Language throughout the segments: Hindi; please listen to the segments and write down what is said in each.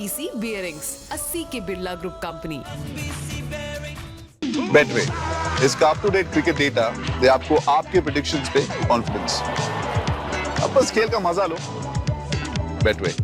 BC Bearings, a CK Birla Group company. Betway, इसका up to date cricket data दे आपको आपके प्रेडिक्शंस पे कॉन्फिडेंस। अब बस खेल का मजा लो। Betway.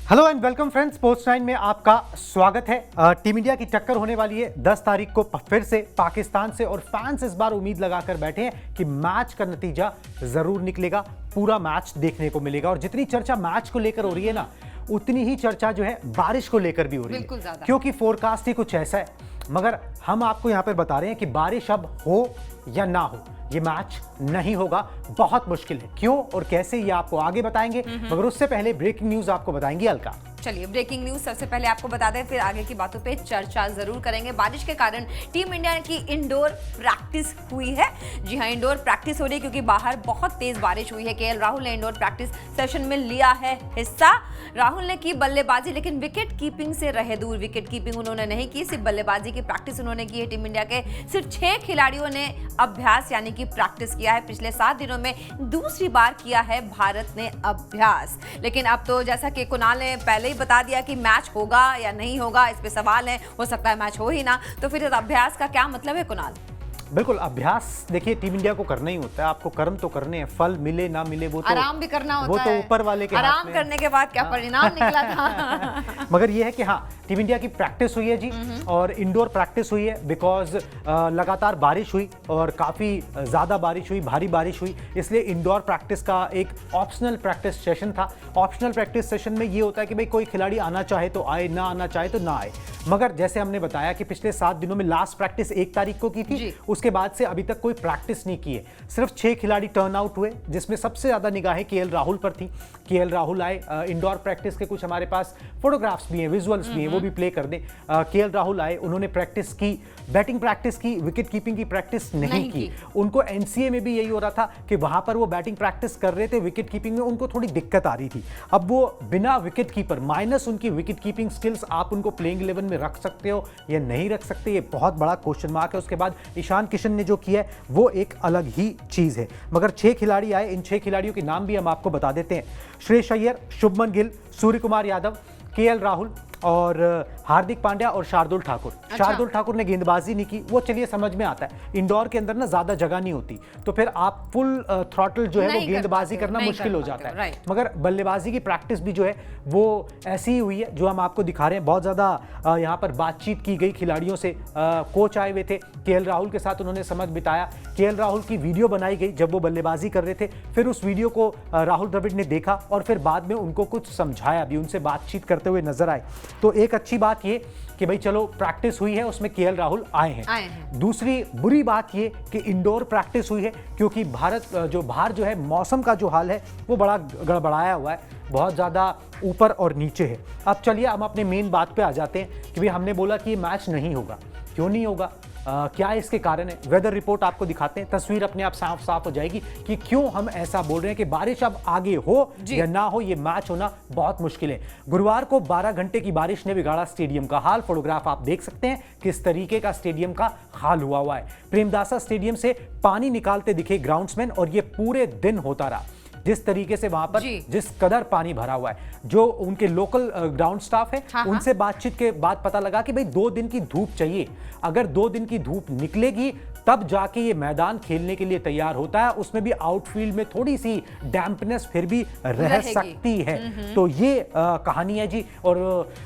Hello and welcome friends, sports 9 में आपका स्वागत है। टीम इंडिया की टक्कर होने वाली है 10 तारीख को फिर से पाकिस्तान से, और फैंस इस बार उम्मीद लगाकर बैठे हैं कि मैच का नतीजा जरूर निकलेगा, पूरा मैच देखने को मिलेगा। और जितनी चर्चा मैच को लेकर हो रही है ना, उतनी ही चर्चा जो है बारिश को लेकर भी हो रही है, क्योंकि फोरकास्ट ही कुछ ऐसा है। मगर हम आपको यहाँ पर बता रहे हैं कि बारिश अब हो या ना हो, ये मैच नहीं होगा, बहुत मुश्किल है। क्यों और कैसे ये आपको आगे बताएंगे, मगर उससे पहले ब्रेकिंग न्यूज आपको बताएंगे अलका। चलिए, ब्रेकिंग न्यूज सबसे पहले आपको बता दें, फिर आगे की बातों पे चर्चा जरूर करेंगे। बारिश के कारण टीम इंडिया की इंडोर प्रैक्टिस हुई है। जी हाँ, इंडोर प्रैक्टिस हो रही है क्योंकि बाहर बहुत तेज बारिश हुई है। केएल राहुल ने इंडोर प्रैक्टिस सेशन में लिया है हिस्सा। राहुल ने की बल्लेबाजी, लेकिन विकेट कीपिंग से रहे दूर। विकेट कीपिंग उन्होंने नहीं की, सिर्फ बल्लेबाजी की प्रैक्टिस उन्होंने की है। टीम इंडिया के सिर्फ 6 खिलाड़ियों ने अभ्यास यानी कि प्रैक्टिस किया है। पिछले 7 दिनों में दूसरी बार किया है भारत ने अभ्यास। लेकिन अब तो जैसा कि कुणाल ने पहले ही बता दिया कि मैच होगा या नहीं होगा, इस पे सवाल है। हो सकता है मैच हो ही ना, तो फिर इस अभ्यास का क्या मतलब है कुणाल? बिल्कुल, अभ्यास देखिए टीम इंडिया को करना ही होता है। आपको कर्म तो करने हैं, फल मिले ना मिले वो तो आराम भी करना होता है। वो तो ऊपर वाले के हाथ में। आराम करने के बाद क्या परिणाम निकला था। मगर ये है कि हाँ, टीम इंडिया की प्रैक्टिस हुई है जी, और इंडोर प्रैक्टिस हुई है बिकॉज लगातार बारिश हुई और काफ़ी ज़्यादा बारिश हुई, भारी बारिश हुई, इसलिए इंडोर प्रैक्टिस का एक ऑप्शनल प्रैक्टिस सेशन था। ऑप्शनल प्रैक्टिस सेशन में ये होता है कि भाई कोई खिलाड़ी आना चाहे तो आए, ना आना चाहे तो ना आए। मगर जैसे हमने बताया कि पिछले 7 दिनों में लास्ट प्रैक्टिस 1 तारीख को की थी, उसके बाद से अभी तक कोई प्रैक्टिस नहीं की है। सिर्फ 6 खिलाड़ी टर्न आउट हुए, जिसमें सबसे ज्यादा निगाहें केएल राहुल पर थी। केएल राहुल आए, इंडोर प्रैक्टिस के कुछ हमारे पास फोटोग्राफ्स भी हैं, विजुअल्स भी हैं, वो भी प्ले कर दें। केएल राहुल आए, उन्होंने प्रैक्टिस की, बैटिंग प्रैक्टिस की, विकेट कीपिंग की प्रैक्टिस नहीं की। उनको एनसीए में भी यही हो रहा था कि वहां पर वो बैटिंग प्रैक्टिस कर रहे थे, विकेट कीपिंग में उनको थोड़ी दिक्कत आ रही थी। अब वो बिना विकेट कीपर, माइनस उनकी विकेट कीपिंग स्किल्स, आप उनको प्लेइंग 11 में रख सकते हो या नहीं रख सकते, ये बहुत बड़ा क्वेश्चन मार्क है। उसके बाद ईशान किशन ने जो किया है वो एक अलग ही चीज है। मगर 6 खिलाड़ी आए, इन 6 खिलाड़ियों के नाम भी हम आपको बता देते हैं। श्रेयस अय्यर, शुभमन गिल, सूर्य कुमार यादव, केएल राहुल और हार्दिक पांड्या और शार्दुल ठाकुर। शार्दुल ठाकुर ने गेंदबाजी नहीं की, वो चलिए समझ में आता है, इंडोर के अंदर ना ज्यादा जगह नहीं होती, तो फिर आप फुल थ्रॉटल जो है वो गेंदबाजी करना मुश्किल हो जाता है। मगर बल्लेबाजी की प्रैक्टिस भी जो है वो ऐसी ही हुई है जो हम आपको दिखा रहे हैं। बहुत ज्यादा यहाँ पर बातचीत की गई खिलाड़ियों से, कोच आए हुए थे, केएल राहुल के साथ उन्होंने समय बिताया। केएल राहुल की वीडियो बनाई गई जब वो बल्लेबाजी कर रहे थे, फिर उस वीडियो को राहुल द्रविड़ ने देखा और फिर बाद में उनको कुछ समझाया भी, उनसे बातचीत करते हुए नजर आए। तो एक अच्छी बात ये कि भाई चलो प्रैक्टिस हुई है, उसमें केएल राहुल आए हैं। दूसरी बुरी बात ये कि इंडोर प्रैक्टिस हुई है, क्योंकि बाहर जो है मौसम का जो हाल है वो बड़ा गड़बड़ाया हुआ है, बहुत ज़्यादा ऊपर और नीचे है। अब चलिए हम अपने मेन बात पे आ जाते हैं कि भाई हमने बोला कि ये मैच नहीं होगा, क्यों नहीं होगा, क्या इसके कारण है। वेदर रिपोर्ट आपको दिखाते हैं, तस्वीर अपने आप साफ साफ हो जाएगी कि क्यों हम ऐसा बोल रहे हैं कि बारिश अब आगे हो या ना हो, ये मैच होना बहुत मुश्किल है। गुरुवार को 12 घंटे की बारिश ने बिगाड़ा स्टेडियम का हाल। फोटोग्राफ आप देख सकते हैं किस तरीके का स्टेडियम का हाल हुआ है। प्रेमदासा स्टेडियम से पानी निकालते दिखे ग्राउंड्समैन, और ये पूरे दिन होता रहा। जिस तरीके से वहां पर जिस कदर पानी भरा हुआ है, जो उनके लोकल ग्राउंड स्टाफ है, उनसे बातचीत के बाद पता लगा कि भाई 2 दिन की धूप चाहिए। अगर 2 दिन की धूप निकलेगी तब जाके ये मैदान खेलने के लिए तैयार होता है। उसमें भी आउटफील्ड में थोड़ी सी डैम्पनेस फिर भी रह सकती है। तो ये कहानी है जी। और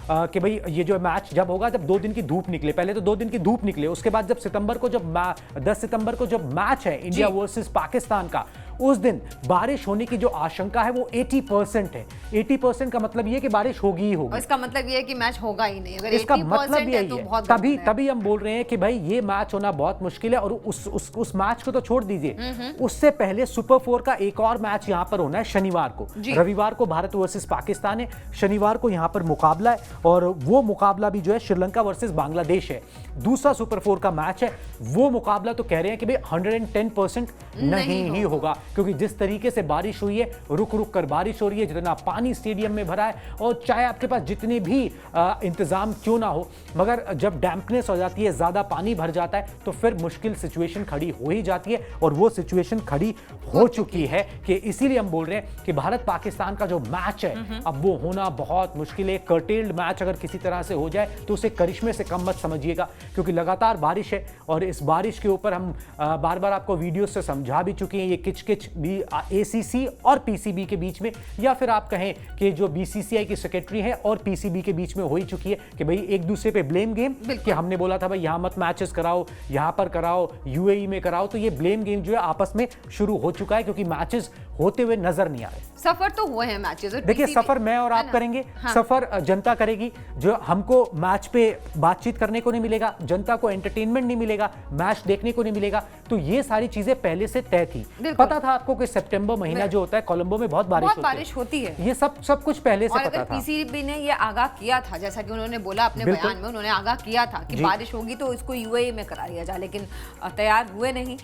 कि भाई ये जो मैच जब होगा, जब 2 दिन की धूप निकले, पहले तो 2 दिन की धूप निकले, उसके बाद जब 10 सितंबर को जब मैच है इंडिया वर्सेस पाकिस्तान का, उस दिन बारिश होने की जो आशंका है वो 80% है। 80% का मतलब ये कि बारिश होगी ही होगी। इसका मतलब ये है कि मैच होगा ही नहीं। अगर इसका मतलब ये तो है, तभी हम बोल रहे हैं कि भाई ये मैच होना बहुत मुश्किल है। और उस मैच को तो छोड़ दीजिए, उससे पहले सुपर 4 का एक और मैच यहां पर होना है शनिवार को। रविवार को भारत वर्सेस पाकिस्तान है, शनिवार को यहां पर मुकाबला है, और वो मुकाबला भी जो है श्रीलंका वर्सेस बांग्लादेश है। दूसरा सुपर 4 का मैच है, वो मुकाबला तो कह रहे हैं कि भाई 110% नहीं ही होगा। क्योंकि जिस तरीके से बारिश हुई है, रुक रुक कर बारिश हो रही है, जितना पानी स्टेडियम में भरा है, और चाहे आपके पास जितने भी इंतजाम क्यों ना हो, मगर जब डैम्पनेस हो जाती है, ज़्यादा पानी भर जाता है, तो फिर मुश्किल सिचुएशन खड़ी हो ही जाती है। और वो सिचुएशन खड़ी हो चुकी है कि इसीलिए हम बोल रहे हैं कि भारत पाकिस्तान का जो मैच है अब वो होना बहुत मुश्किल है। कर्टेल्ड मैच अगर किसी तरह से हो जाए तो उसे करिश्मे से कम मत समझिएगा, क्योंकि लगातार बारिश है और इस बारिश के ऊपर हम बार बार आपको वीडियो से समझा भी चुके हैं। ये किच भी ACC और PCB के बीच में, या फिर आप कहें कि जो BCCI की सेक्रेटरी है और PCB के बीच में हो ही चुकी है कि भाई एक दूसरे पे ब्लेम गेम, कि हमने बोला था भाई यहाँ मत मैचेस कराओ, यहाँ पर कराओ, UAE में कराओ, तो ये ब्लेम गेम जो है आपस में शुरू हो चुका है, क्योंकि मैचेस होते हुए नजर नहीं आ रहे। सफर तो हुए हैं मैचेस। देखिए, सफर मैं और आप करेंगे, सफर जनता करेगी। जो हमको मैच पे बातचीत करने को नहीं मिलेगा, जनता को एंटरटेनमेंट नहीं मिलेगा, मैच देखने को नहीं मिलेगा, तो ये सारी चीजें पहले से तय थी। पता था आपको कि सितंबर महीना जो होता है कोलंबो में बहुत बारिश होती है। ये सब कुछ पहले से पता था। PCB ने ये आगाह किया था, जैसा कि उन्होंने बोला अपने बयान में, उन्होंने आगाह किया था कि बारिश होगी तो इसको UAE में करा दिया जाए, लेकिन तैयार हुए नहीं।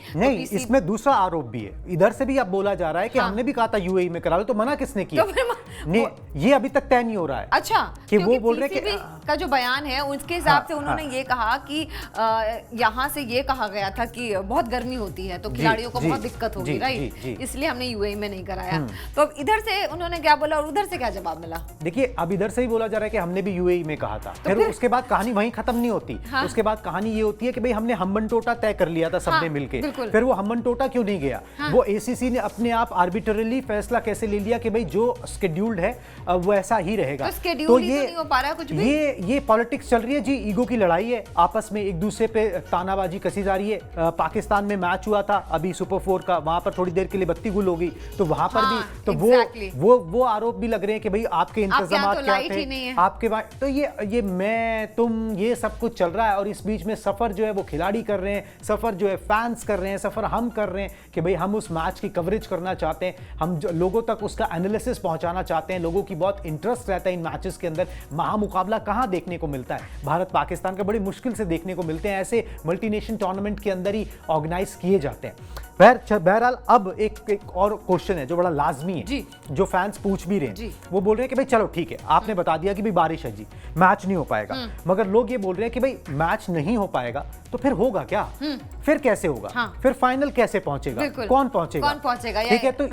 इसमें दूसरा आरोप भी है, इधर से भी अब बोला जा रहा है कि हमने भी कहा था UAE में करा लो, तो मना किसने किया? नहीं, ये अभी तक तय नहीं हो रहा है। अच्छा, कि वो बोल रहे कि का जो बयान है उसके हिसाब से उन्होंने ये कहा कि यहाँ से ये कहा गया था कि बहुत गर्मी होती है तो खिलाड़ियों को बहुत दिक्कत होगी, राइट, इसलिए हमने UAE में नहीं कराया। तो अब इधर से उन्होंने क्या बोला और उधर से क्या जवाब मिला? देखिए, अब इधर से ही बोला जा रहा है कि हमने भी UAE में कहा था, फिर उसके बाद कहानी वहीं खत्म नहीं होती। उसके बाद कहानी ये होती है कि भाई हमने हम्बन टोटा तय कर लिया था सबने मिलके, फिर वो हम्बन टोटा क्यों नहीं गया? वो ACC ने अपने आप आर्बिट्ररली फैसला कैसे ले लिया कि भाई जो शेड्यूल्ड है वो ऐसा ही रहेगा। तो ये नहीं हो पा रहा कुछ भी। ये पॉलिटिक्स चल रही है जी, ईगो की लड़ाई है, आपस में एक दूसरे पे तानाबाजी कसी जा रही है। पाकिस्तान में मैच हुआ था अभी सुपर 4 का, वहां पर थोड़ी देर के लिए बत्ती गुल हो गई, तो वहां पर भी तो वो आरोप भी लग रहे हैं कि भाई आपके इंतजाम क्या थे, आपके बाद तो ये मैं तुम ये सब कुछ चल रहा है। और इस बीच में सफर जो है वो खिलाड़ी कर रहे हैं, सफर जो है फैंस कर रहे हैं, सफर हम कर रहे हैं कि भाई हम उस मैच की कवरेज करना चाहते हैं, हम लोगों तक उसका एनालिसिस पहुंचाना चाहते हैं। लोगों की बहुत इंटरेस्ट रहता है इन मैचेस के अंदर। महामुकाबला कहां देखने को मिलता है? भारत पाकिस्तान का बड़ी मुश्किल से देखने को मिलते हैं, ऐसे मल्टीनेशन टूर्नामेंट के अंदर ही ऑर्गेनाइज किए जाते हैं। बहरहाल अब एक और क्वेश्चन है जो बड़ा लाजमी है जी, जो फैंस पूछ भी रहे हैं। वो बोल रहे हैं कि भाई चलो ठीक है, आपने बता दिया कि भाई बारिश है जी, मैच नहीं हो पाएगा, मगर लोग ये बोल रहे हैं कि भाई मैच नहीं हो पाएगा तो फिर होगा क्या? फिर कैसे होगा? फिर फाइनल कैसे पहुंचेगा? कौन पहुंचेगा? ठीक है, तो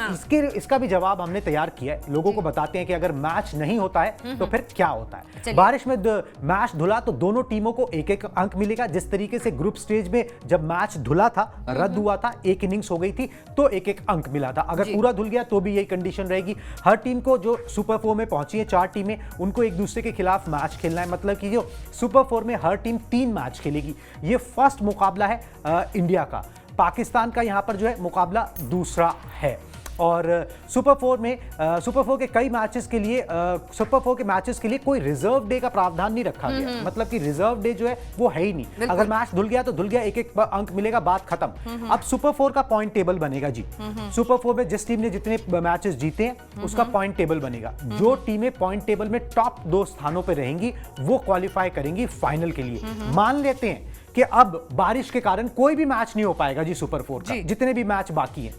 इसका भी जवाब हमने तैयार किया है। लोगों को बताते हैं कि अगर मैच नहीं होता है तो फिर क्या होता है। बारिश में मैच धुला तो दोनों टीमों को एक एक अंक मिलेगा। जिस तरीके से ग्रुप स्टेज में जब मैच धुला था, रद्द हुआ था, एक इनिंग्स हो गई थी, तो एक एक अंक मिला था। अगर पूरा धुल गया तो भी यही कंडीशन रहेगी। हर टीम को, जो सुपर 4 में पहुंची है 4 टीमें, उनको एक दूसरे के खिलाफ मैच खेलना है। मतलब कि जो सुपर 4 में हर टीम 3 मैच खेलेगी। ये फर्स्ट मुकाबला है इंडिया का। पाकिस्तान का यहां पर जो है मुकाबला दूसरा है। और सुपर 4 के कई मैचेस के लिए सुपर 4 के मैचेस के लिए कोई रिजर्व डे का प्रावधान नहीं रखा गया। मतलब कि रिजर्व डे जो है वो है ही नहीं। अगर मैच धुल गया तो धुल गया, एक एक अंक मिलेगा, बात खत्म। अब सुपर 4 का पॉइंट टेबल बनेगा जी। सुपर 4 में जिस टीम ने जितने मैचेस जीते हैं उसका पॉइंट टेबल बनेगा। जो टीमें पॉइंट टेबल में टॉप 2 स्थानों पर रहेंगी वो क्वालिफाई करेंगी फाइनल के लिए। मान लेते हैं कि अब बारिश के कारण कोई भी मैच नहीं हो पाएगा जी सुपर 4 का, जितने भी मैच बाकी हैं,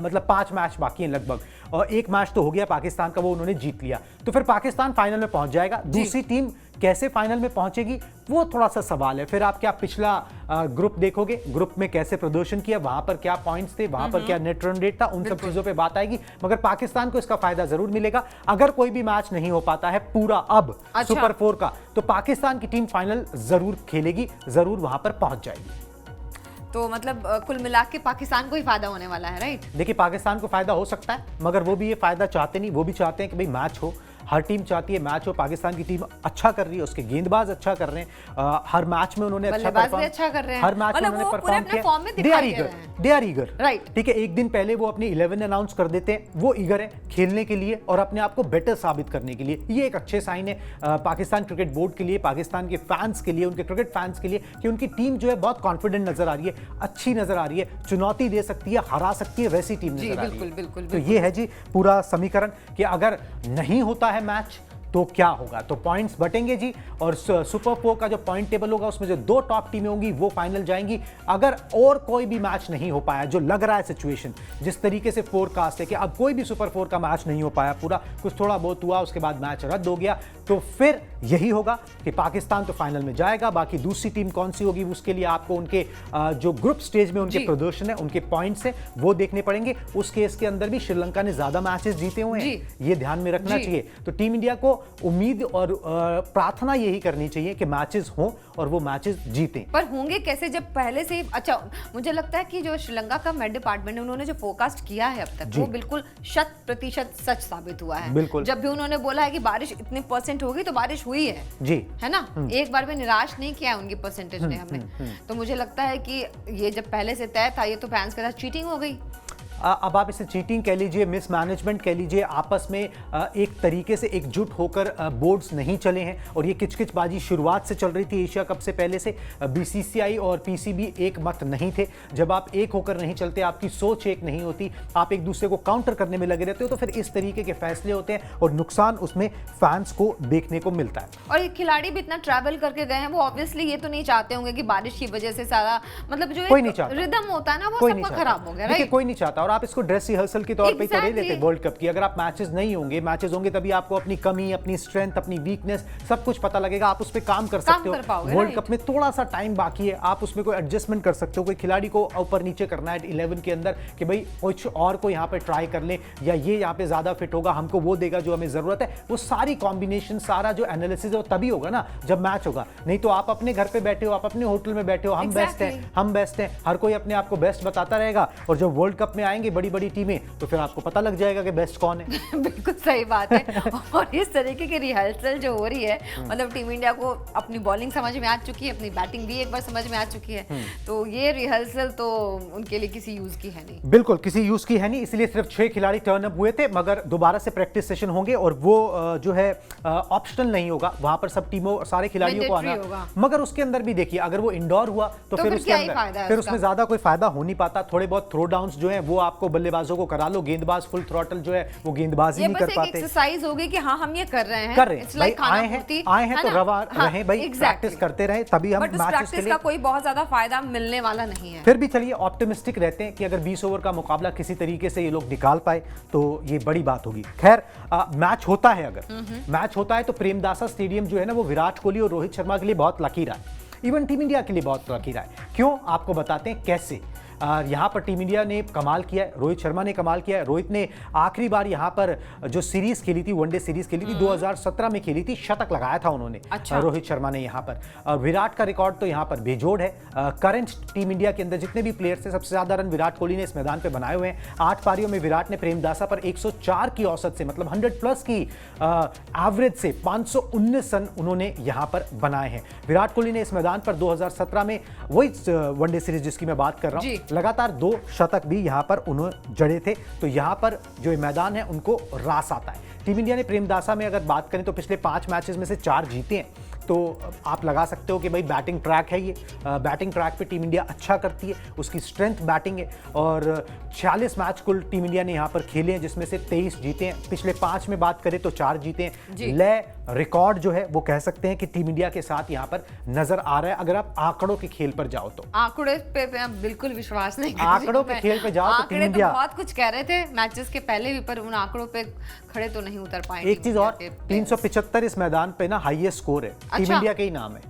मतलब 5 मैच बाकी हैं लगभग, और एक मैच तो हो गया पाकिस्तान का, वो उन्होंने जीत लिया, तो फिर पाकिस्तान फाइनल में पहुंच जाएगा। दूसरी टीम कैसे फाइनल में पहुंचेगी वो थोड़ा सा सवाल है। फिर आप क्या पिछला ग्रुप देखोगे, ग्रुप में कैसे प्रदर्शन किया, वहां पर क्या पॉइंट्स थे, वहां पर क्या नेट रन रेट था, उन सब चीजों पे बात आएगी। मगर पाकिस्तान को इसका फायदा जरूर मिलेगा। अगर कोई भी मैच नहीं हो पाता है पूरा अब सुपर 4 का, तो पाकिस्तान की टीम फाइनल जरूर खेलेगी, जरूर वहां पर पहुंच जाएगी। तो मतलब कुल मिला के पाकिस्तान को ही फायदा होने वाला है, राइट? देखिए, पाकिस्तान को फायदा हो सकता है, मगर वो भी ये फायदा चाहते नहीं। वो भी चाहते हैं कि भाई मैच हो, हर टीम चाहती है मैच हो। पाकिस्तान की टीम अच्छा कर रही है, उसके गेंदबाज अच्छा कर रहे हैं, हर मैच में उन्होंने अच्छा कर रहे हैं, हर मैच में उन्होंने परफॉर्म किया। They are eager, right? ठीक है, एक दिन पहले वो अपनी 11 अनाउंस कर देते हैं, वो ईगर है खेलने के लिए और अपने आप को बेटर साबित करने के लिए। ये एक अच्छे साइन है पाकिस्तान क्रिकेट बोर्ड के लिए, पाकिस्तान के फैंस के लिए, उनके क्रिकेट फैंस के लिए, कि उनकी टीम जो है बहुत कॉन्फिडेंट नजर आ रही है, अच्छी नजर आ रही है, चुनौती दे सकती है, हरा सकती है, वैसी टीम नजर आ रही है। तो ये है जी पूरा समीकरण कि अगर नहीं होता है मैच तो क्या होगा, तो पॉइंट्स बटेंगे जी, और सुपर 4 का जो पॉइंट टेबल होगा उसमें जो 2 टॉप टीमें होंगी वो फाइनल जाएंगी। अगर और कोई भी मैच नहीं हो पाया, जो लग रहा है सिचुएशन जिस तरीके से फोरकास्ट है कि अब कोई भी सुपर 4 का मैच नहीं हो पाया, पूरा कुछ थोड़ा बहुत हुआ उसके बाद मैच रद्द हो गया, तो फिर यही होगा कि पाकिस्तान तो फाइनल में जाएगा। बाकी दूसरी टीम कौन सी होगी उसके लिए आपको उनके जो ग्रुप स्टेज में उनके प्रदर्शन है, उनके पॉइंट्स है, वो देखने पड़ेंगे। उस केस के अंदर भी श्रीलंका ने ज्यादा मैचेस जीते हुए हैं, ये ध्यान में रखना चाहिए। तो टीम इंडिया को उम्मीद और प्रार्थना यही करनी चाहिए कि मैचेस हों और वो मैचेस जीतें। पर होंगे कैसे जब पहले से अच्छा, मुझे लगता है कि जो श्रीलंका का मेड डिपार्टमेंट है उन्होंने जो फोरकास्ट किया है अब तक वो बिल्कुल 100% सच साबित हुआ है। बिल्कुल। जब भी उन्होंने बोला है कि बारिश इतने % होगी तो बारिश हुई है जी, है ना, एक बार भी निराश नहीं किया उनकी परसेंटेज ने हमें। तो मुझे लगता है कि ये जब पहले से तय था, ये तो फैंस के साथ चीटिंग हो गई। अब आप इसे चीटिंग कह लीजिए, मिसमैनेजमेंट कह लीजिए, आपस में एक तरीके से एकजुट होकर बोर्ड्स नहीं चले हैं और ये किचकिचबाजी शुरुआत से चल रही थी एशिया कप से पहले से। बीसीसीआई और पीसीबी एक मत नहीं थे। जब आप एक होकर नहीं चलते, आपकी सोच एक नहीं होती, आप एक दूसरे को काउंटर करने में लगे रहते हो, तो फिर इस तरीके के फैसले होते हैं और नुकसान उसमें फैंस को देखने को मिलता है। और ये खिलाड़ी भी इतना ट्रैवल करके गए हैं, वो ऑब्वियसली ये तो नहीं चाहते होंगे कि बारिश की वजह से सारा मतलब जो रिदम होता है ना वो सबका खराब हो गया, राइट? कोई नहीं चाहता, और आप इसको ड्रेस रिहर्सल के तौर पे तो ले लेते वर्ल्ड कप की। अगर आप मैचेस नहीं होंगे, मैचेस होंगे तभी आपको अपनी कमी, अपनी स्ट्रेंथ, अपनी वीकनेस सब कुछ पता लगेगा, आप उस पे काम कर सकते हो। वर्ल्ड कप में थोड़ा सा टाइम बाकी है, आप उसमें कोई एडजस्टमेंट कर सकते हो। कोई खिलाड़ी को ऊपर नीचे करना है 11 के अंदर कि भाई कुछ और को यहाँ पे ट्राई कर ले, या ये यहाँ पे ज्यादा फिट होगा, हमको वो देगा जो हमें जरूरत है। वो सारी कॉम्बिनेशन, सारा जो एनालिसिस है वो तभी होगा ना जब मैच होगा। नहीं तो आप अपने घर पे बैठे हो, आप अपने होटल में बैठे हो, हम बेस्ट हैं, हम बेस्ट हैं, हर कोई अपने आप को बेस्ट बताता रहेगा, और जब वर्ल्ड कप में आएंगे बड़ी बड़ी टीमें तो फिर आपको पता लग जाएगा कि बेस्ट कौन है। बिल्कुल सही बात है। और इस तरीके की रिहर्सल जो हो रही है, मतलब टीम इंडिया को अपनी बॉलिंग समझ में आ चुकी है, अपनी बैटिंग भी एक बार समझ में आ चुकी है, तो ये रिहर्सल तो उनके लिए किसी यूज की है नहीं। बिल्कुल किसी यूज की है नहीं, इसलिए सिर्फ 6 खिलाड़ी टर्न अप हुए थे, मगर दोबारा से प्रैक्टिस सेशन होंगे और वो जो है ऑप्शनल नहीं होगा, वहां पर सब टीमों सारे खिलाड़ियों को आना। मगर उसके अंदर भी देखिए, अगर वो इंडोर हुआ तो फिर उसके अंदर फिर उसमें ज्यादा कोई फायदा हो नहीं पाता। थोड़े बहुत थ्रो डाउन्स जो है वो आपको बल्लेबाजों को करा लो, गेंदबाज फुल थ्रॉटल जो है वो गेंदबाजी नहीं कर पाते। एक्सरसाइज होगी कि हाँ हम ये कर रहे हैं, भाई आए हैं तो रवा रहे भाई, प्रैक्टिस करते रहे, तभी हम मैचेस के लिए का कोई बहुत ज्यादा फायदा मिलने वाला नहीं है। फिर भी चलिए ऑप्टिमिस्टिक रहते हैं कि अगर 20 ओवर का मुकाबला किसी तरीके से ये लोग निकाल पाए तो ये बड़ी बात होगी। खैर मैच होता है, अगर मैच होता है तो प्रेमदासा स्टेडियम जो है ना वो विराट कोहली और रोहित शर्मा के लिए बहुत लकी रहा है, इवन टीम इंडिया के लिए बहुत लकी रहा है। क्यों, आपको बताते हैं कैसे। यहाँ पर टीम इंडिया ने कमाल किया है, रोहित शर्मा ने कमाल किया है। रोहित ने आखिरी बार यहाँ पर जो सीरीज खेली थी, वनडे सीरीज खेली थी 2017 में खेली थी, शतक लगाया था उन्होंने। अच्छा। रोहित शर्मा ने यहाँ पर। विराट का रिकॉर्ड तो यहाँ पर बेजोड़ है। करंट टीम इंडिया के अंदर जितने भी प्लेयर्स थे, सबसे ज्यादा रन विराट कोहली ने इस मैदान पर बनाए हुए हैं। 8 पारियों में विराट ने प्रेमदासा पर 104 की औसत से, मतलब 100+ की एवरेज से 519 रन उन्होंने यहाँ पर बनाए हैं। विराट कोहली ने इस मैदान पर 2017 में वही वनडे सीरीज जिसकी मैं बात कर रहा हूँ, लगातार 2 शतक भी यहां पर उन्होंने जड़े थे। तो यहां पर जो मैदान है उनको रास आता है। टीम इंडिया ने प्रेमदासा में अगर बात करें तो पिछले 5 मैचेस में से 4 जीते हैं, तो आप लगा सकते हो कि भाई बैटिंग ट्रैक है ये, बैटिंग ट्रैक पे टीम इंडिया अच्छा करती है, उसकी स्ट्रेंथ बैटिंग है। और 46 मैच कुल टीम इंडिया ने यहाँ पर खेले हैं, जिसमें से 23 जीते हैं। पिछले 5 में बात करें तो 4 जीते हैं। लय रिकॉर्ड जो है वो कह सकते हैं कि टीम इंडिया के साथ यहाँ पर नजर आ रहा है, अगर आप आंकड़ों के खेल पर जाओ तो। आंकड़े पे बिल्कुल विश्वास नहीं, आंकड़ों के खेल पे जाओ तो टीम इंडिया बहुत कुछ कह रहे थे मैचेस के पहले भी, पर उन आंकड़ों पे खड़े तो नहीं उतर पाएंगे। एक चीज और, 375 इस मैदान पे ना हाईएस्ट स्कोर है, टीम इंडिया के ही नाम है,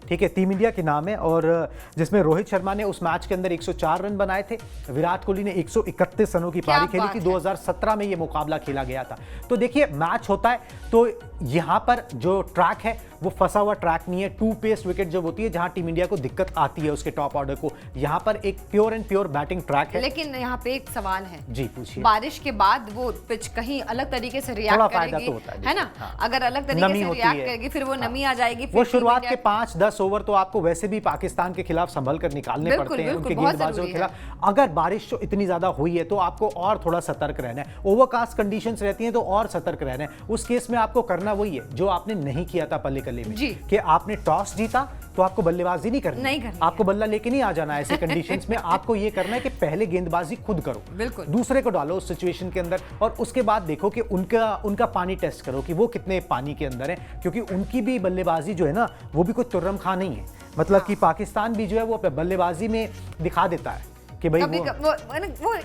ठीक है, टीम इंडिया के नाम है। और जिसमें रोहित शर्मा ने उस मैच के अंदर 104 रन बनाए थे, विराट कोहली ने 131 रनों की पारी खेली थी। 2017 में ये मुकाबला खेला गया था। तो देखिए मैच होता है तो यहाँ पर जो ट्रैक है वो फंसा हुआ ट्रैक नहीं है। 2 पेस विकेट जब होती है, जहां टीम इंडिया को दिक्कत आती है उसके टॉप ऑर्डर को, यहाँ पर एक pure and pure batting track है। लेकिन यहाँ पे एक सवाल है जी, पूछिए। बारिश के बाद वो पिच कहीं अलग तरीके से रिएक्ट करेगी, तो होता है ना? हाँ। अगर अलग तरीके से रिएक्ट करेगी फिर वो नमी आ जाएगी, वो शुरुआत के 5-10 10 ओवर तो आपको वैसे भी पाकिस्तान के खिलाफ संभल कर निकालने बिल्कुल, पड़ते हैं बिल्कुल, उनके बहुत गेंदबाजों के जरूरी खिलाफ। अगर बारिश जो इतनी ज्यादा हुई है तो आपको और थोड़ा सतर्क रहना है, ओवरकास्ट कंडीशंस रहती हैं तो और सतर्क रहना है। उस केस में आपको करना वही है जो आपने नहीं किया था पल्ले कल्ले में, जी। कि आपने टॉस जीता तो आपको बल्लेबाजी नहीं करनी नहीं करनी आपको बल्ला लेके नहीं आ जाना है। ऐसे कंडीशंस में आपको ये करना है कि पहले गेंदबाजी खुद करो, बिल्कुल। दूसरे को डालो उस सिचुएशन के अंदर, और उसके बाद देखो कि उनका पानी टेस्ट करो कि वो कितने पानी के अंदर है, क्योंकि उनकी भी बल्लेबाजी जो है ना वो भी कोई तुर्रम खां नहीं है। मतलब कि पाकिस्तान भी जो है वो बल्लेबाजी में दिखा देता है कि भाई वो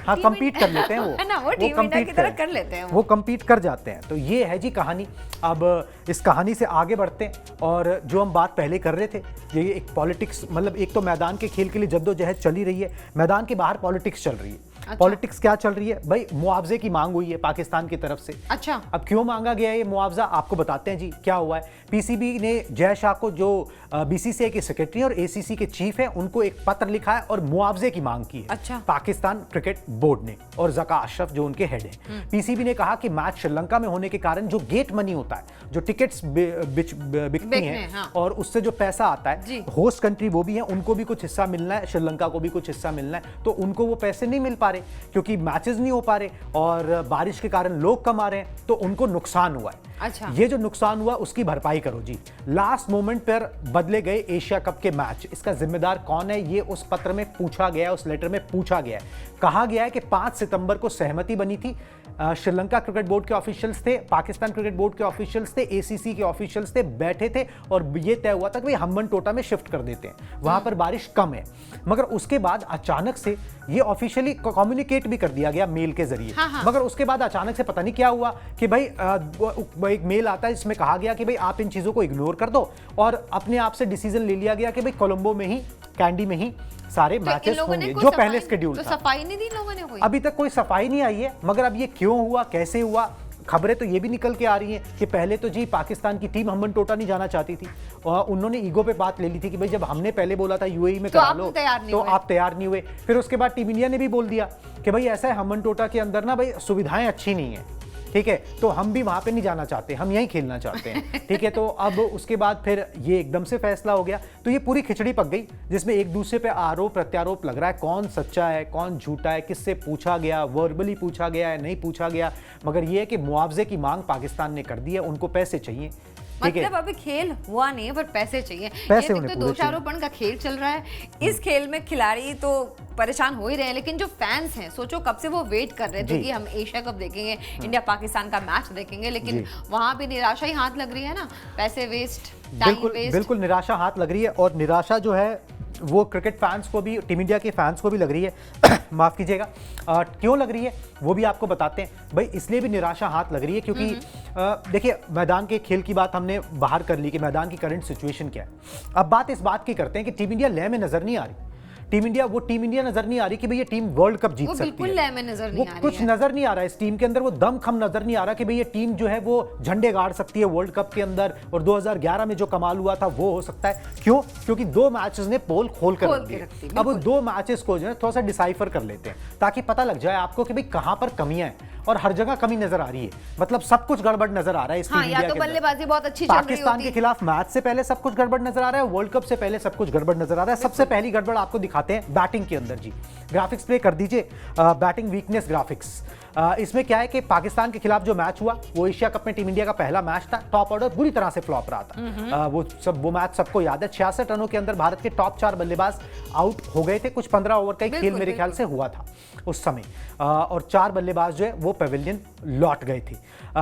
हाँ compete कर लेते हैं, है ना, वो टीम इंडिया की तरह कर लेते हैं वो compete कर जाते हैं। तो ये है जी कहानी। अब इस कहानी से आगे बढ़ते हैं, और जो हम बात पहले कर रहे थे, ये एक पॉलिटिक्स, मतलब एक तो मैदान के खेल के लिए जद्दोजहद चली रही है, मैदान के बाहर पॉलिटिक्स चल रही है। अच्छा। पॉलिटिक्स क्या चल रही है भाई? मुआवजे की मांग हुई है पाकिस्तान की तरफ से। अच्छा। अब क्यों मांगा गया है ये मुआवजा, आपको बताते हैं जी क्या हुआ है। पीसीबी ने जय शाह को, जो बीसीसीआई के सेक्रेटरी और एसीसी के चीफ हैं, उनको एक पत्र लिखा है और मुआवजे की मांग की है। अच्छा। पाकिस्तान क्रिकेट बोर्ड ने और ज़का अशरफ जो उनके हेड हैं, पीसीबी ने कहा कि मैच श्रीलंका में होने के कारण जो गेट मनी होता है, जो टिकट्स बिकती हैं, हाँ। और उससे जो पैसा आता जी। है, होस्ट कंट्री वो भी है, उनको भी कुछ हिस्सा मिलना है, श्रीलंका को भी कुछ हिस्सा मिलना है, तो उनको वो पैसे नहीं मिल पा रहे क्योंकि मैचेस नहीं हो पा रहे और बारिश के कारण लोग कम आ रहे हैं, तो उनको नुकसान हुआ है। अच्छा। ये जो नुकसान हुआ उसकी भरपाई करो जी। लास्ट मोमेंट पर बदले गए एशिया कप के मैच, इसका जिम्मेदार कौन है ये उस पत्र में पूछा गया है, उस लेटर में पूछा गया है। कहा गया है कि 5 सितंबर को सहमति बनी थी, श्रीलंका क्रिकेट बोर्ड के ऑफिशियल्स थे, पाकिस्तान क्रिकेट बोर्ड के ऑफिशियल्स थे, एसीसी के ऑफिशियल्स थे, बैठे थे और ये तय हुआ था कि भाई हम्बन टोटा में शिफ्ट कर देते हैं, वहां पर बारिश कम है। मगर उसके बाद अचानक से ये ऑफिशियली कम्युनिकेट भी कर दिया गया मेल के जरिए। हाँ। मगर उसके बाद अचानक से पता नहीं क्या हुआ कि भाई एक मेल आता है जिसमें कहा गया कि भाई आप इन चीजों को इग्नोर कर दो, और अपने आप से डिसीजन ले लिया गया कि भाई कोलंबो में ही, कैंडी में ही सारे मैचेस होंगे जो पहले शेड्यूल था। सफाई नहीं दी लोगों ने कोई? अभी तक कोई सफाई नहीं आई है, मगर अब ये क्यों हुआ, कैसे हुआ, खबरें तो ये भी निकल के आ रही हैं कि पहले तो जी पाकिस्तान की टीम हम्बन टोटा नहीं जाना चाहती थी, और उन्होंने ईगो पे बात ले ली थी कि भाई जब हमने पहले बोला था यूएई में करा लो तो आप तैयार नहीं हुए। फिर उसके बाद टीम इंडिया ने भी बोल दिया कि भाई ऐसा है, हम्बन टोटा के अंदर ना भाई सुविधाएं अच्छी नहीं है, ठीक है, तो हम भी वहां पे नहीं जाना चाहते, हम यहीं खेलना चाहते हैं, ठीक है। तो अब उसके बाद फिर ये एकदम से फैसला हो गया, तो ये पूरी खिचड़ी पक गई जिसमें एक दूसरे पे आरोप प्रत्यारोप लग रहा है, कौन सच्चा है कौन झूठा है, किससे पूछा गया, वर्बली पूछा गया है नहीं पूछा गया। मगर ये है कि मुआवजे की मांग पाकिस्तान ने कर दी है, उनको पैसे चाहिए, ठीक है। मतलब अभी खेल हुआ नहीं है पर पैसे चाहिए। पैसे ये उन्हें तो पूरे दोषारोपण का खेल चल रहा है, इस खेल में खिलाड़ी तो परेशान हो ही रहे हैं, लेकिन जो फैंस हैं सोचो कब से वो वेट कर रहे थे कि हम एशिया कप देखेंगे, इंडिया पाकिस्तान का मैच देखेंगे, लेकिन वहां भी निराशा ही हाथ लग रही है ना, पैसे वेस्ट, टाइम वेस्ट। बिल्कुल निराशा हाथ लग रही है, और निराशा जो है वो क्रिकेट फैंस को भी, टीम इंडिया के फैंस को भी लग रही है। माफ कीजिएगा, क्यों लग रही है वो भी आपको बताते हैं भाई। इसलिए भी निराशा हाथ लग रही है क्योंकि देखिए मैदान के खेल की बात हमने बाहर कर ली कि मैदान की करंट सिचुएशन क्या है। अब बात इस बात की करते हैं कि टीम इंडिया लय में नजर नहीं आ रही, टीम इंडिया नजर नहीं आ रही कि भाई ये टीम वर्ल्ड कप जीत सकती है, बिल्कुल लय में नजर नहीं आ रही कुछ नजर नहीं आ रहा है इस टीम के अंदर, वो दमखम नजर नहीं आ रहा कि भाई ये टीम जो है वो झंडे गाड़ सकती है वर्ल्ड कप के अंदर, और 2011 में जो कमाल हुआ था वो हो सकता है। क्यों? क्योंकि 2 मैचेस ने पोल खोल कर रख दिए। अब 2 मैचेस को जो है थोड़ा सा डिसाइफर कर लेते हैं ताकि पता लग जाए आपको कि भाई कहां पर कमियां हैं, और हर जगह कमी नजर आ रही है, मतलब सब कुछ गड़बड़ नजर आ रहा है इस टीम इंडिया के अंदर। बल्लेबाजी बहुत अच्छी चल रही होती है, पाकिस्तान के खिलाफ मैच से पहले सब कुछ गड़बड़ नजर आ रहा है, वर्ल्ड कप से पहले सब कुछ गड़बड़ नजर आ रहा है। सबसे पहली गड़बड़ आपको दिखाते हैं बैटिंग के अंदर जी। ग्राफिक्स प्ले कर दीजिए, बैटिंग वीकनेस ग्राफिक्स। इसमें क्या है कि पाकिस्तान के खिलाफ जो मैच हुआ वो एशिया कप में टीम इंडिया का पहला मैच था, टॉप ऑर्डर बुरी तरह से फ्लॉप रहा था। वो मैच सबको याद है, 66 रनों के अंदर भारत के टॉप 4 बल्लेबाज आउट हो गए थे, कुछ 15 ओवर का खेल मेरे ख्याल से हुआ था उस समय, और 4 बल्लेबाज जो है वो पेविलियन लौट गए थे।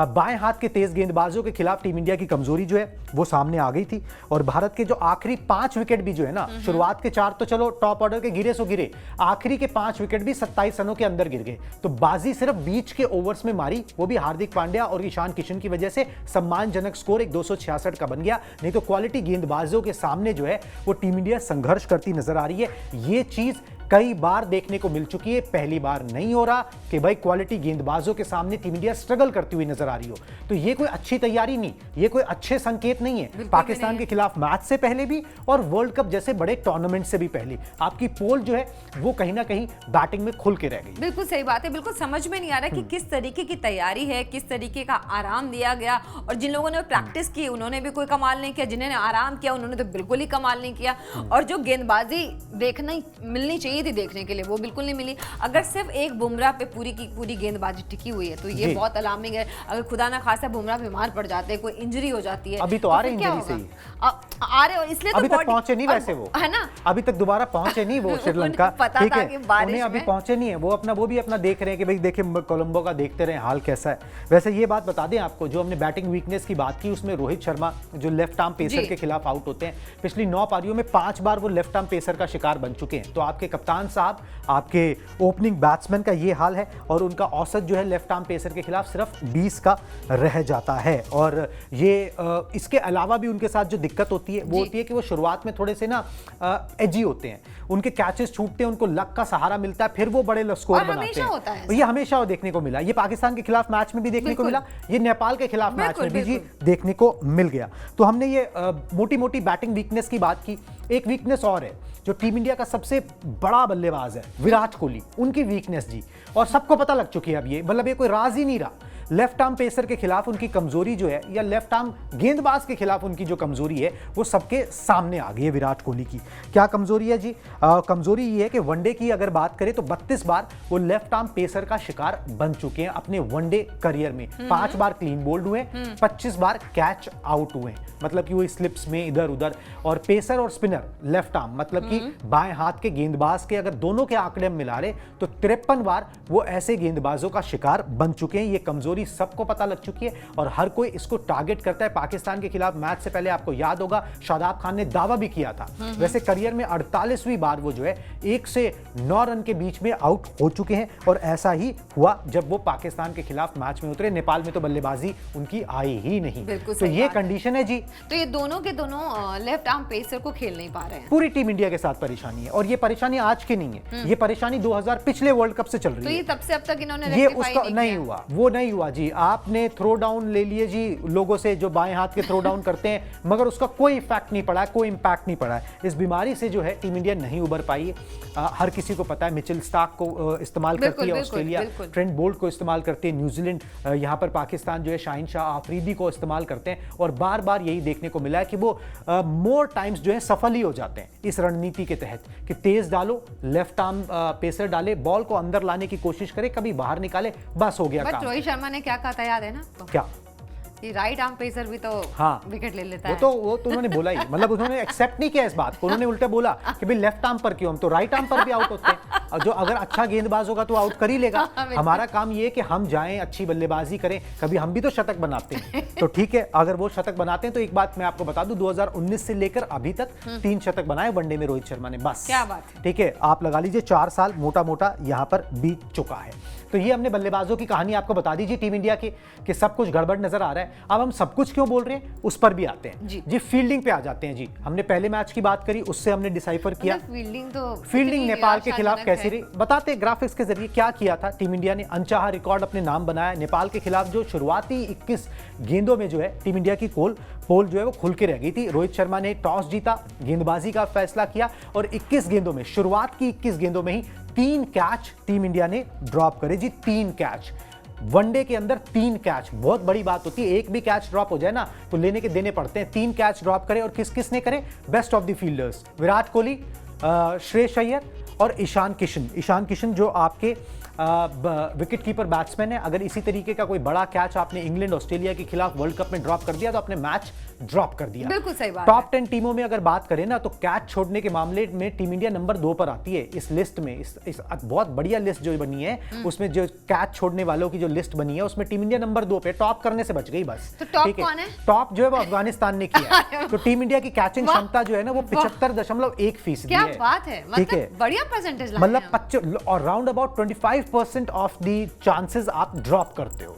बाएं हाथ के तेज गेंदबाजों के खिलाफ टीम इंडिया की कमजोरी जो है वो सामने आ गई थी, और भारत के जो आखिरी 5 विकेट भी जो है ना, शुरुआत के 4 तो चलो टॉप ऑर्डर के गिरे सो गिरे, आखिरी के 5 विकेट भी 27 रनों के अंदर गिर गए। तो बाजी सिर्फ बीच के ओवर्स में मारी, वो भी हार्दिक पांड्या और ईशान किशन की वजह से सम्मानजनक स्कोर एक 266 का बन गया, नहीं तो क्वालिटी गेंदबाजों के सामने जो है वो टीम इंडिया संघर्ष करती नजर आ रही है। ये चीज कई बार देखने को मिल चुकी है, पहली बार नहीं हो रहा कि भाई क्वालिटी गेंदबाजों के सामने टीम इंडिया स्ट्रगल करती हुई नजर आ रही हो। तो ये कोई अच्छी तैयारी नहीं, ये कोई अच्छे संकेत नहीं है पाकिस्तान के खिलाफ मैच से पहले भी और वर्ल्ड कप जैसे बड़े टूर्नामेंट से भी पहले। आपकी पोल जो है वो कहीं ना कहीं बैटिंग में खुल के रह गई। बिल्कुल सही बात है, बिल्कुल समझ में नहीं आ रहा कि किस तरीके की तैयारी है, किस तरीके का आराम दिया गया, और जिन लोगों ने प्रैक्टिस की उन्होंने भी कोई कमाल नहीं किया, जिन्होंने आराम किया उन्होंने तो बिल्कुल ही कमाल नहीं किया, और जो गेंदबाजी देखना मिलनी चाहिए थी देखने के लिए वो बिल्कुल नहीं मिली। अगर सिर्फ एक बुमराह पे पूरी की पूरी गेंदबाजी टिकी हुई है तो ये बहुत अलार्मिंग है। अगर खुदा ना खासा बुमराह बीमार पड़ जाते हैं, कोई इंजरी हो जाती है, अभी तो आ रहे इंजरी से ही आ रहे हो, इसलिए अभी तो तक पहुंचे नहीं वैसे वो, है ना, अभी तक दोबारा पहुंचे नहीं वो श्रीलंका, पता ठीक था है, कि बारिश उन्हें अभी में- पहुंचे नहीं है वो भी अपना देख रहे हैं कि भाई देखिए कोलंबो का देखते रहे हाल कैसा है। वैसे ये बात बता दें आपको, जो हमने बैटिंग वीकनेस की बात की उसमें रोहित शर्मा जो लेफ्ट आर्म पेसर जी। के खिलाफ आउट होते हैं, पिछली 9 पारियों में 5 बार वो लेफ्ट आर्म पेसर का शिकार बन चुके हैं। तो आपके कप्तान साहब, आपके ओपनिंग बैट्समैन का ये हाल है, और उनका औसत जो है लेफ्ट आर्म पेसर के खिलाफ सिर्फ 20 का रह जाता है। और ये इसके अलावा भी उनके साथ जो दिक्कत होती है वो होती है कि वो शुरुआत में थोड़े से ना एजी होते हैं, उनके कैचेस छूटते हैं, उनको लक का सहारा मिलता है, फिर वो बड़े स्कोर और बनाते हमेशा होता है हैं। ऐसा। ये हमेशा देखने को मिला, ये पाकिस्तान के खिलाफ मैच में भी देखने को बिल्कुल। मिला, ये नेपाल के खिलाफ मैच बिल्कुल, में भी जी बिल्कुल। देखने को मिल गया। तो हमने ये मोटी मोटी बैटिंग वीकनेस की बात की। एक वीकनेस और है जो टीम इंडिया का सबसे बड़ा बल्लेबाज है विराट कोहली, उनकी वीकनेस जी, और सबको पता लग चुकी है अब, ये मतलब ये कोई राज ही नहीं रहा। लेफ्ट आर्म पेसर के खिलाफ उनकी कमजोरी जो है, या लेफ्ट आर्म गेंदबाज के खिलाफ उनकी जो कमजोरी है वो सबके सामने आ गई है विराट कोहली की। क्या कमजोरी है जी? कमजोरी ये है कि वनडे की अगर बात करें तो 32 बार वो लेफ्ट आर्म पेसर का शिकार बन चुके हैं अपने वनडे करियर में। 5 बार क्लीन बोल्ड हुए, 25 बार कैच आउट हुए, मतलब कि वो स्लिप्स में इधर उधर। और पेसर और स्पिनर लेफ्ट आर्म मतलब कि बाएं हाथ के गेंदबाज के अगर दोनों के आंकड़े हम मिला रहे तो 53 बार वो ऐसे गेंदबाजों का शिकार बन चुके हैं। ये कमजोरी सबको पता लग चुकी है और हर कोई इसको टारगेट करता है। पाकिस्तान के खिलाफ मैच से पहले आपको याद होगा शादाब खान ने दावा भी किया था। वैसे करियर में 48वीं बार वो जो है 1 से 9 रन के बीच में आउट हो चुके हैं, और ऐसा ही हुआ जब वो पाकिस्तान के खिलाफ मैच में उतरे। नेपाल में तो बल्लेबाजी उनकी आई ही नहीं। बिल्कुल तो सही ये बात है। कंडीशन है जी। तो ये दोनों के दोनों लेफ्ट आर्म पेसर को खेल नहीं पा रहे हैं। पूरी टीम इंडिया के साथ परेशानी है, और ये परेशानी आज की नहीं है, ये परेशानी 2000 पिछले वर्ल्ड कप से चल रही तो है। ये तब से अब तक इन्होंने ये rectify उसका नहीं किया। हुआ, वो नहीं हुआ जी। आपने थ्रो डाउन ले लिए जी लोगों से जो बाएं हाथ के थ्रो डाउन करते हैं, मगर उसका कोई इफेक्ट नहीं पड़ा है, कोई इंपैक्ट नहीं पड़ा है। इस बीमारी से जो है टीम इंडिया नहीं उबर पाई है। हर किसी को पता है मिचेल स्टार्क को इस्तेमाल करती है बिल्कुल, ऑस्ट्रेलिया, बिल्कुल। ट्रेंट बोल्ट को इस्तेमाल करती है न्यूजीलैंड, यहाँ पर पाकिस्तान जो है शाहिन शाह आफरीदी को इस्तेमाल करते हैं, और बार बार यही देखने को मिला है कि वो मोर टाइम्स जो है सफल ही हो जाते हैं इस रणनीति के तहत कि तेज डालो, लेफ्ट आर्म पेसर डाले, बॉल को अंदर लाने की कोशिश करे, कभी बाहर निकाले, बस हो गया बट काम। रोहित शर्मा ने क्या कहा था याद है ना आपको? क्या? ये राइट आर्म पेसर भी तो हाँ। विकेट ले लेता वो है। तो उन्होंने बोला ही, मतलब उन्होंने एक्सेप्ट नहीं किया इस बात को। उन्होंने उल्टा बोला कि भाई लेफ्ट आर्म पर क्यों, हम तो राइट आर्म पर भी आउट होते हैं, और जो अगर अच्छा गेंदबाज होगा तो आउट कर ही लेगा। हमारा काम ये है कि हम जाएं, अच्छी बल्लेबाजी करें, कभी हम भी तो शतक बनाते हैं। तो ठीक है, अगर वो शतक बनाते हैं तो एक बात मैं आपको बता दूं, 2019 से लेकर अभी तक 3 शतक बनाए वनडे में रोहित शर्मा ने, बस। क्या बात है। ठीक है, आप लगा लीजिए 4 साल मोटा मोटा यहाँ पर बीत चुका है। तो ये हमने बल्लेबाजों की कहानी आपको बता दीजिए टीम इंडिया की कि सब कुछ गड़बड़ नजर आ रहा है। अब हम सब कुछ क्यों बोल रहे हैं उस पर भी आते हैं जी। फील्डिंग पे आ जाते हैं जी। हमने पहले मैच की बात करी, उससे हमने डिसाइफर किया मतलब फील्डिंग नेपाल के खिलाफ कैसी रही, बताते ग्राफिक्स के जरिए क्या किया था टीम इंडिया ने। अनचाहा रिकॉर्ड अपने नाम बनाया। नेपाल के खिलाफ जो शुरुआती 21 गेंदों में जो है टीम इंडिया की पोल जो है वो खुल के रह गई थी। रोहित शर्मा ने टॉस जीता, गेंदबाजी का फैसला किया, और 21 गेंदों में, शुरुआत की 21 गेंदों में ही 3 कैच टीम इंडिया ने ड्रॉप करे जी। 3 कैच वनडे के अंदर, 3 कैच बहुत बड़ी बात होती है। एक भी कैच ड्रॉप हो जाए ना तो लेने के देने पड़ते हैं। 3 कैच ड्रॉप करे, और किस किस ने करे? Best of the fielders, Virat Kohli, Shreyas Iyer और ईशान किशन। ईशान किशन जो आपके विकेट कीपर बैट्समैन है। अगर इसी तरीके का कोई बड़ा कैच आपने इंग्लैंड ऑस्ट्रेलिया के खिलाफ वर्ल्ड कप में ड्रॉप कर दिया तो आपने मैच ड्रॉप कर दिया। बिल्कुल सही बात टॉप 10 टीमों में अगर बात करें ना तो कैच छोड़ने के मामले में टीम इंडिया नंबर 2 पर आती है इस लिस्ट में। इस बहुत बढ़िया लिस्ट जो बनी है उसमें जो कैच छोड़ने वालों की जो लिस्ट बनी है उसमें टीम इंडिया नंबर 2 पे, टॉप करने से बच गई बस। तो टॉप ठीक कौन है? टॉप जो है वो अफगानिस्तान ने किया है। तो टीम इंडिया की कैचिंग क्षमता जो है ना वो 75.1% क्या है। बात है, ठीक है, मतलब बढ़िया परसेंटेज मतलब और round about 25% of the chances आप ड्रॉप करते हो।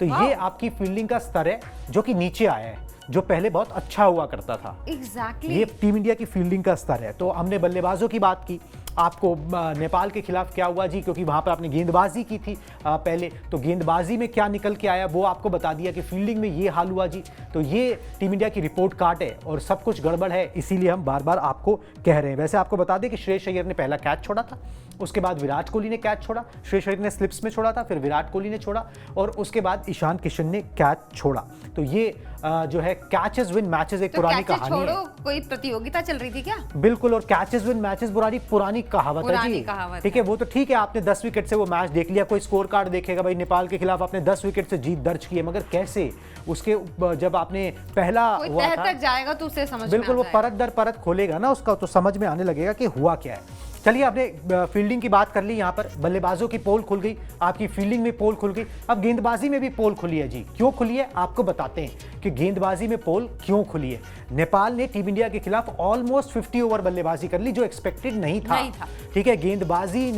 तो ये आपकी फील्डिंग का स्तर है जो कि नीचे आया है, जो पहले बहुत अच्छा हुआ करता था। एग्जैक्टली ये टीम इंडिया की फील्डिंग का स्तर है। तो हमने बल्लेबाजों की बात की, आपको नेपाल के खिलाफ क्या हुआ जी, क्योंकि वहां पर आपने गेंदबाजी की थी पहले, तो गेंदबाजी में क्या निकल के आया वो आपको बता दिया कि फील्डिंग में ये हाल हुआ जी। तो ये टीम इंडिया की रिपोर्ट कार्ड है और सब कुछ गड़बड़ है, इसीलिए हम बार बार आपको कह रहे हैं। वैसे आपको बता दें कि श्रेयस अय्यर ने पहला कैच छोड़ा था, उसके बाद विराट कोहली ने कैच छोड़ा, श्रेयस अय्यर ने स्लिप्स में छोड़ा था, फिर विराट कोहली ने छोड़ा और उसके बाद ईशान किशन ने कैच छोड़ा। तो ये जो है कैचेस विन मैचेस एक तो पुरानी कहानी है। कोई प्रतियोगिता चल रही थी क्या? बिल्कुल, और कैचेस विन मैचेस पुरानी कहावत है जी। ठीक है, वो तो ठीक है, आपने 10 विकेट से वो मैच देख लिया, कोई स्कोर कार्ड देखेगा भाई नेपाल के खिलाफ आपने 10 विकेट से जीत दर्ज की है, मगर कैसे उसके जब आपने पहला हुआ था तक जाएगा तो उसे समझ बिल्कुल, वो परत दर परत खोलेगा ना उसका, तो समझ में आने लगेगा कि हुआ क्या है। चलिए, आपने फील्डिंग की बात कर ली, यहाँ पर बल्लेबाजों की पोल खुल गई, आपकी फील्डिंग में पोल खुल गई, अब गेंदबाजी में भी पोल खुली है जी। क्यों खुली है आपको बताते हैं कि गेंदबाजी में पोल क्यों खुली है। नेपाल ने टीम इंडिया के खिलाफ ऑलमोस्ट 50 ओवर बल्लेबाजी कर ली, जो एक्सपेक्टेड नहीं था। ठीक है, गेंदबाजों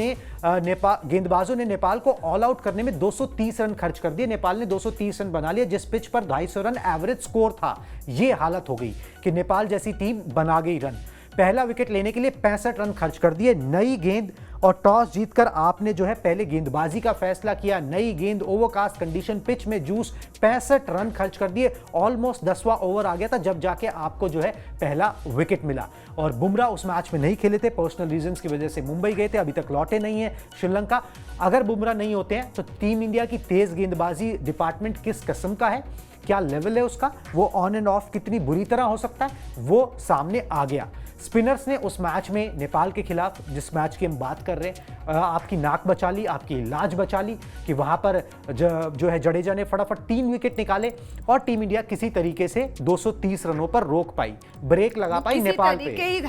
ने नेपाल को ऑल आउट करने में 230 रन खर्च कर दिए। नेपाल ने 230 रन बना लिया, जिस पिच पर 250 रन एवरेज स्कोर था। ये हालत हो गई कि नेपाल जैसी टीम बना गई रन। पहला विकेट लेने के लिए 65 रन खर्च कर दिए। नई गेंद और टॉस जीतकर आपने जो है पहले गेंदबाजी का फैसला किया। नई गेंद, ओवरकास्ट कंडीशन, पिच में जूस, 65 रन खर्च कर दिए। ऑलमोस्ट 10वां ओवर आ गया था जब जाके आपको जो है पहला विकेट मिला। और बुमराह उस मैच में नहीं खेले थे, पर्सनल रीजंस की वजह से मुंबई गए थे, अभी तक लौटे नहीं है श्रीलंका। अगर बुमराह नहीं होते हैं तो टीम इंडिया की तेज गेंदबाजी डिपार्टमेंट किस किस्म का है, क्या लेवल है उसका, वो ऑन एंड ऑफ कितनी बुरी तरह हो सकता है, वो सामने आ गया। स्पिनर्स ने उस मैच में नेपाल के खिलाफ, जिस मैच की हम बात कर रहे हैं, आपकी नाक बचा ली, आपकी लाज बचा ली कि वहां पर जो है जडेजा ने फटाफट 3 विकेट निकाले और टीम इंडिया किसी तरीके से 230 रनों पर रोक पाई, ब्रेक लगा पाई नेपाल पे।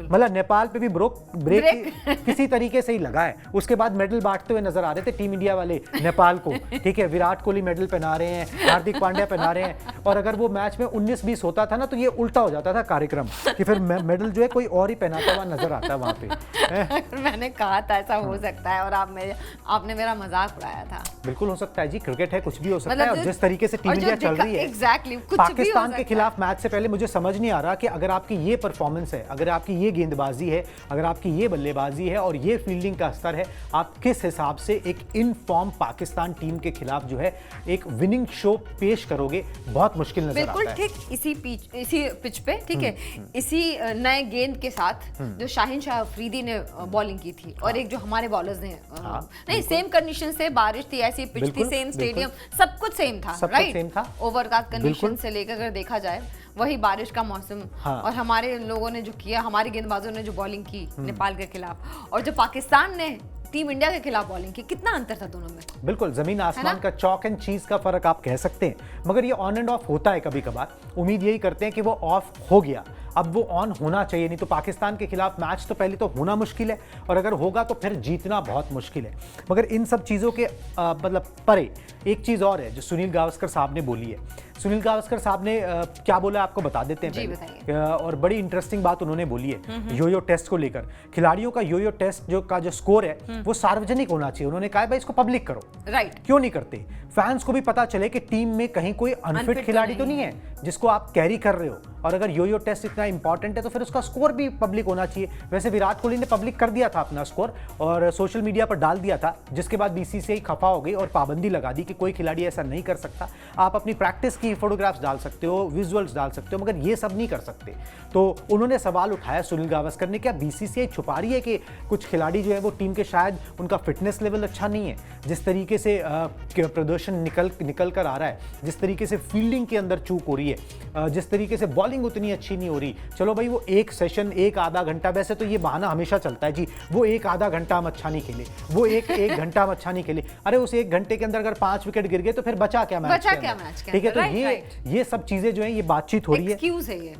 मतलब नेपाल पे भी ब्रेक किसी तरीके से ही लगा है। उसके बाद मेडल बांटते हुए नजर आ रहे थे टीम इंडिया वाले नेपाल को। ठीक है, विराट कोहली मेडल पहना रहे हैं, हार्दिक पांड्या पहना रहे हैं, और अगर वो मैच में 19-20 होता था ना तो ये उल्टा हो जाता था कार्यक्रम कि फिर मेडल जो है कोई और ही पहनाता हुआ नजर आता है वहां पे। मैंने कहा था ऐसा हो सकता है और आपने मेरा मजाक उड़ाया था। बिल्कुल हो सकता है जी, क्रिकेट है, कुछ भी हो सकता है। और जिस तरीके से टीम इंडिया चल रही है पाकिस्तान के खिलाफ मैच से पहले, मुझे समझ नहीं आ रहा कि अगर आपकी ये परफॉर्मेंस है, अगर आपकी ये गेंदबाजी है, अगर आपकी ये बल्लेबाजी है और ये फील्डिंग का स्तर है, आप किस हिसाब से एक इन फॉर्म पाकिस्तान टीम के खिलाफ जो है एक विनिंग शो पेश करोगे। बहुत मुश्किल नजर आता है। बिल्कुल ठीक, इसी पिच पे, ठीक है, इसी नए गेंद के साथ जो शाहीन शाह अफरीदी ने बॉलिंग की थी और एक जो हमारे बॉलर्स ने नहीं, सेम कंडीशन से, बारिश थी, ऐसी पिच थी, सेम स्टेडियम, सब कुछ सेम था, राइट। ओवरकास्ट कंडीशन से लेकर अगर देखा जाए, वही बारिश का मौसम, और हमारे लोगों ने जो किया, हमारे गेंदबाजों ने जो बॉलिंग की नेपाल के खिलाफ, और जो पाकिस्तान ने टीम इंडिया के खिलाफ बॉलिंग की, कितना अंतर था दोनों में। बिल्कुल जमीन आसमान का, चॉक एंड चीज का फर्क आप कह सकते हैं, मगर ये ऑन एंड ऑफ होता है कभी कभार। उम्मीद यही करते हैं कि वो ऑफ हो गया, अब वो ऑन होना चाहिए, नहीं तो पाकिस्तान के खिलाफ मैच तो पहले तो होना मुश्किल है, और अगर होगा तो फिर जीतना बहुत मुश्किल है। मगर इन सब चीज़ों के मतलब परे एक चीज़ और है जो सुनील गावस्कर साहब ने बोली है। सुनील गावस्कर साहब ने क्या बोला आपको बता देते हैं पहले। और बड़ी इंटरेस्टिंग बात उन्होंने बोली है योयो टेस्ट को लेकर। खिलाड़ियों का योयो टेस्ट जो स्कोर है वो सार्वजनिक होना चाहिए। उन्होंने कहा भाई इसको पब्लिक करो, राइट। क्यों नहीं करते? फैंस को भी पता चले कि टीम में कहीं कोई अनफिट खिलाड़ी तो नहीं है जिसको आप कैरी कर रहे हो, और अगर योयो टेस्ट इतना इंपॉर्टेंट है तो फिर उसका स्कोर भी पब्लिक होना चाहिए। वैसे विराट कोहली ने पब्लिक कर दिया था अपना स्कोर और सोशल मीडिया पर डाल दिया था, जिसके बाद बीसीसीआई खफा हो गई और पाबंदी लगा दी कि कोई खिलाड़ी ऐसा नहीं कर सकता। आप अपनी प्रैक्टिस की फोटोग्राफ्स डाल सकते हो, विजुअल्स डाल सकते हो, मगर ये सब नहीं कर सकते। तो उन्होंने सवाल उठाया सुनील गावस्कर ने, क्या बीसीसीआई छुपा रही है कि कुछ खिलाड़ी जो है वो टीम के शायद उनका फिटनेस लेवल अच्छा नहीं है, जिस तरीके से प्रदर्शन निकल कर आ रहा है, जिस तरीके से फील्डिंग के अंदर चूक हो रही है, जिस तरीके से बॉलिंग उतनी अच्छी नहीं हो रही। चलो भाई वो एक सेशन, एक आधा घंटा, वैसे तो ये बहाना हमेशा चलता है जी, वो एक आधा घंटा हम अच्छा नहीं खेले, वो एक घंटा हम अच्छा नहीं खेले। अरे उस एक घंटे के अंदर अगर 5 विकेट गिर गए तो फिर बचा क्या मैच के अंदर? ठीक है, तो ये सब चीजें जो है ये बातचीत हो रही है। एक्सक्यूज है ये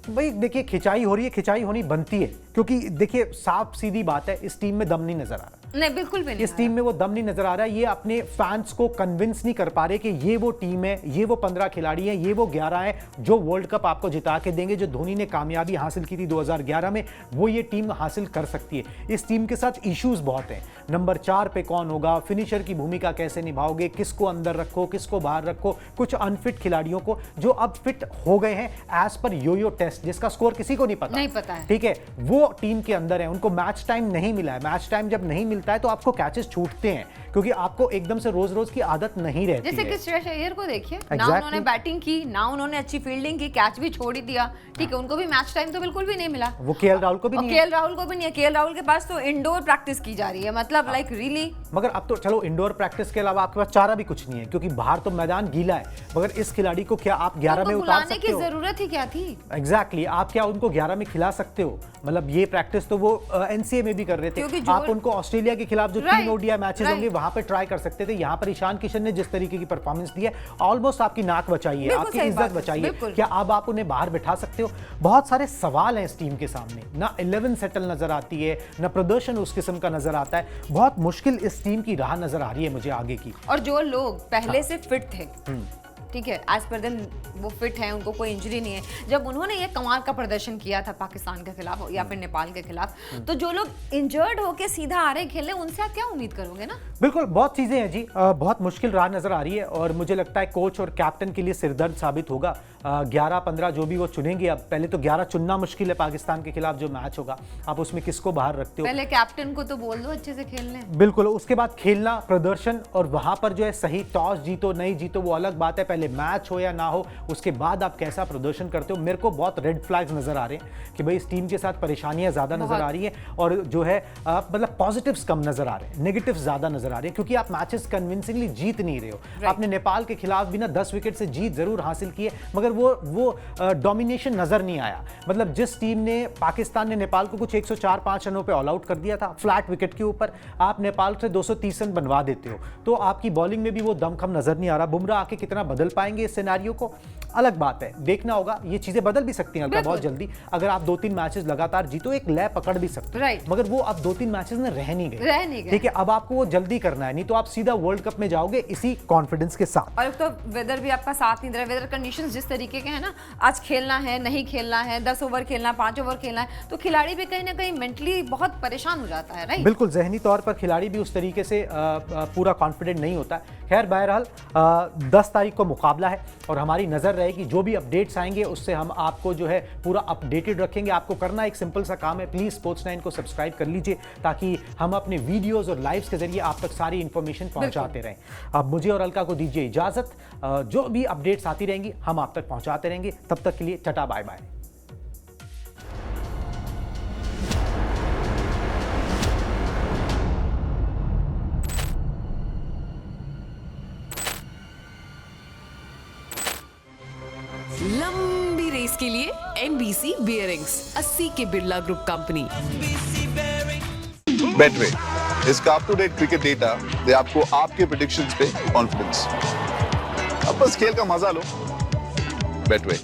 भाई। देखिए खिंचाई हो रही है, खिंचाई होनी बनती है, क्योंकि देखिए साफ सीधी बात है, इस टीम में दम नहीं नजर आ रहा। नहीं, बिल्कुल भी नहीं इस आ टीम में वो दम नहीं नजर आ रहा है। ये अपने फैंस को कन्विंस नहीं कर पा रहे कि ये वो टीम है, ये वो 15 खिलाड़ी हैं, ये वो 11 है जो वर्ल्ड कप आपको जिता के देंगे। जो धोनी ने कामयाबी हासिल की थी 2011 में, वो ये टीम हासिल कर सकती है। इस टीम के साथ इश्यूज बहुत हैं। नंबर 4 पे कौन होगा, फिनिशर की भूमिका कैसे निभाओगे, किसको अंदर रखो, किसको बाहर रखो, कुछ अनफिट खिलाड़ियों को जो अब फिट हो गए हैं एज पर योयो टेस्ट, जिसका स्कोर किसी को नहीं पता है। ठीक है, वो टीम के अंदर है। उनको मैच टाइम नहीं मिला है। मैच टाइम जब नहीं मिलता है तो आपको कैचेस छूटते हैं, क्योंकि आपको एकदम से रोज रोज की आदत नहीं रहती जैसे है। कि श्रेयस अय्यर को देखिए, ना उन्होंने बैटिंग की, ना उन्होंने अच्छी फील्डिंग की, कैच भी छोड़ ही दिया। ठीक है, उनको भी मैच टाइम तो बिल्कुल भी नहीं मिला। वो केएल राहुल को भी नहीं है। केएल राहुल को भी नहीं है। केएल राहुल के पास तो इंडोर प्रैक्टिस की जा रही है, मतलब लाइक रियली। मगर अब तो चलो इंडोर प्रैक्टिस के अलावा आपके पास चारा भी कुछ नहीं है, क्योंकि बाहर तो मैदान गीला है। मगर इस खिलाड़ी को क्या आप 11 में उतार सकते हो? की जरूरत ही क्या थी? एग्जैक्टली, आप क्या उनको 11 में खिला सकते हो? मतलब ये प्रैक्टिस तो वो एनसीए में भी कर रहे थे। आप उनको ऑस्ट्रेलिया के खिलाफ जो 3 ओडीआई मैचेस होंगे वहां पे ट्राई कर सकते थे। यहाँ पर ईशान किशन ने जिस तरीके की परफॉर्मेंस दी है, ऑलमोस्ट आपकी नाक बचाई है, आपकी इज्जत बचाई है। क्या अब आप उन्हें बाहर बिठा सकते हो? बहुत सारे सवाल हैं इस टीम के सामने। ना 11 सेटल नजर आती है, ना प्रदर्शन उस किस्म का नजर आता है। बहुत मुश्किल इस टीम की राह नजर आ रही है मुझे आगे की। और जो लोग पहले से फिट थे, ठीक है, आज पर दिन वो फिट हैं, उनको कोई इंजरी नहीं है। जब उन्होंने ये कमाल का प्रदर्शन किया था पाकिस्तान के खिलाफ या फिर नेपाल के खिलाफ, तो जो लोग इंजर्ड होके सीधा आ रहे खेलने, उनसे आप क्या उम्मीद करोगे ना? बिल्कुल, बहुत चीजें हैं जी। बहुत मुश्किल राह नजर आ रही है और मुझे लगता है कोच और कैप्टन के लिए सिरदर्द साबित होगा। 11-15 जो भी वो चुनेंगे। अब पहले तो 11 चुनना मुश्किल है पाकिस्तान के खिलाफ जो मैच होगा। आप उसमें किसको बाहर रखते हो? पहले कैप्टन को तो बोल दो अच्छे से खेलने। बिल्कुल, उसके बाद खेलना, प्रदर्शन, और वहां पर जो है सही टॉस जीतो नहीं जीतो वो अलग बात है। पहले मैच हो या ना हो, उसके बाद आप कैसा प्रदर्शन करते हो। मेरे को बहुत रेड फ्लैग्स नजर आ रहे हैं कि भाई इस टीम के साथ परेशानियां ज्यादा नजर आ रही है और जो है मतलब पॉजिटिव्स कम नजर आ रहे हैं, नेगेटिव्स ज्यादा नजर आ रहे हैं, क्योंकि आप मैचेस कन्विंसिंगली जीत नहीं रहे हो। आपने नेपाल के खिलाफ भी ना 10 विकेट से जीत जरूर हासिल की है, मगर वो डोमिनेशन नजर नहीं आया। मतलब जिस टीम ने, पाकिस्तान ने नेपाल को कुछ 104-5 रनों पे ऑल आउट कर दिया था फ्लैट विकेट के ऊपर, आप नेपाल से 230 रन बनवा देते हो, तो आपकी बॉलिंग में भी वो दमखम नजर नहीं आ रहा। बुमराह आके कितना बदल पाएंगे इस सिनेरियो को, अलग बात है, देखना होगा। ये चीजें बदल भी सकती हैं बहुत जल्दी। अगर आप 2-3 मैचेस लगातार जीतो, एक लय पकड़ भी सकते हो, मगर वो अब 2-3 मैचेस में रह नहीं गए। ठीक है, अब आपको वो जल्दी करना है, नहीं तो आप सीधा वर्ल्ड कप में जाओगे इसी कॉन्फिडेंस के साथ। और तो वेदर भी आपका साथ नहीं दे रहा। वेदर कंडीशंस जिस तरीके के हैं ना, आज खेलना है, नहीं खेलना है, 10 ओवर खेलना, 5 ओवर खेलना है, तो खिलाड़ी भी कहीं ना कहीं मेंटली बहुत परेशान हो जाता है। राइट, बिल्कुल, जहनी तौर पर खिलाड़ी भी उस तरीके से पूरा कॉन्फिडेंट नहीं होता। खैर, बहरहाल 10 तारीख को मुकाबला है और हमारी नजर रहेगी, जो भी अपडेट्स आएंगे उससे हम आपको जो है पूरा अपडेटेड रखेंगे। आपको करना एक सिंपल सा काम है, प्लीज स्पोर्ट्स 9 को सब्सक्राइब कर लीजिए ताकि हम अपने वीडियोस और लाइव्स के जरिए आप तक सारी इंफॉर्मेशन पहुंचाते रहें। अब मुझे और अलका को दीजिए इजाजत। जो भी अपडेट्स आती रहेंगी हम आप तक पहुंचाते रहेंगे। तब तक के लिए टाटा बाय बाय। लंबी रेस के लिए NBC बियरिंग्स, 80 के बिरला ग्रुप कंपनी। बेटवे, इसका up to date cricket data दे आपको आपके प्रेडिक्शंस पे कॉन्फिडेंस। अब बस खेल का मजा लो। बेटवे।